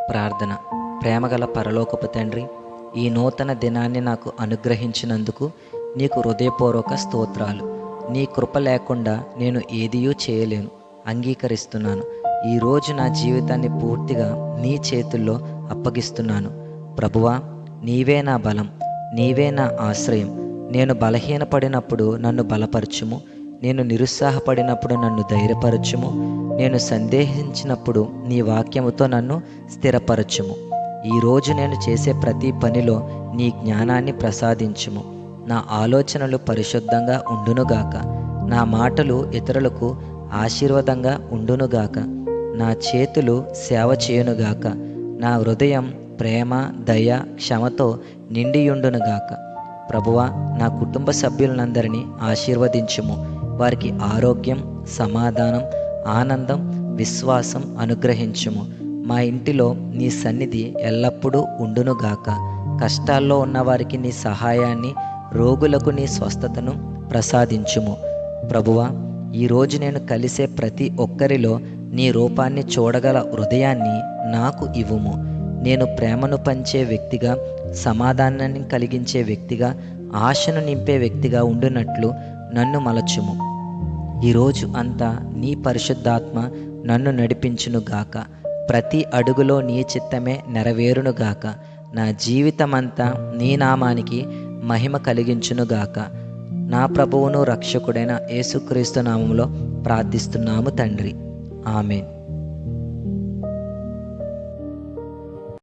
ప్రార్థన. ప్రేమగల పరలోకపు తండ్రి, ఈ నూతన దినాన్ని నాకు అనుగ్రహించినందుకు నీకు హృదయపూర్వక స్తోత్రాలు. నీ కృప లేకుండా నేను ఏదియూ చేయలేను. అంగీకరిస్తున్నాను. ఈరోజు నా జీవితాన్ని పూర్తిగా నీ చేతుల్లో అప్పగిస్తున్నాను. ప్రభువా, నీవే నా బలం, నీవే నా ఆశ్రయం. నేను బలహీనపడినప్పుడు నన్ను బలపరచుము. నేను నిరుత్సాహపడినప్పుడు నన్ను ధైర్యపరచుము. నేను సందేహించినప్పుడు నీ వాక్యముతో నన్ను స్థిరపరచుము. ఈరోజు నేను చేసే ప్రతి పనిలో నీ జ్ఞానాన్ని ప్రసాదించుము. నా ఆలోచనలు పరిశుద్ధంగా ఉండునుగాక. నా మాటలు ఇతరులకు ఆశీర్వాదంగా ఉండునుగాక. నా చేతులు సేవ చేయునుగాక. నా హృదయం ప్రేమ, దయ, క్షమతో నిండియుండునుగాక. ప్రభువా, నా కుటుంబ సభ్యులందరినీ ఆశీర్వదించుము. వారికి ఆరోగ్యం, సమాధానం, ఆనందం, విశ్వాసం అనుగ్రహించుము. మా ఇంటిలో నీ సన్నిధి ఎల్లప్పుడూ ఉండునుగాక. కష్టాల్లో ఉన్నవారికి నీ సహాయాన్ని, రోగులకు నీ స్వస్థతను ప్రసాదించుము. ప్రభువా, ఈరోజు నేను కలిసే ప్రతి ఒక్కరిలో నీ రూపాన్ని చూడగల హృదయాన్ని నాకు ఇవ్వుము. నేను ప్రేమను పంచే వ్యక్తిగా, సమాధానాన్ని కలిగించే వ్యక్తిగా, ఆశను నింపే వ్యక్తిగా ఉండునట్లు నన్ను మలచుము. ఈరోజు అంతా నీ పరిశుద్ధాత్మ నన్ను నడిపించునుగాక. ప్రతి అడుగులో నీ చిత్తమే నెరవేరునుగాక. నా జీవితమంతా నీ నామానికి మహిమ కలిగించునుగాక. నా ప్రభువును రక్షకుడైన యేసుక్రీస్తు నామములో ప్రార్థిస్తున్నాము తండ్రి. ఆమేన్.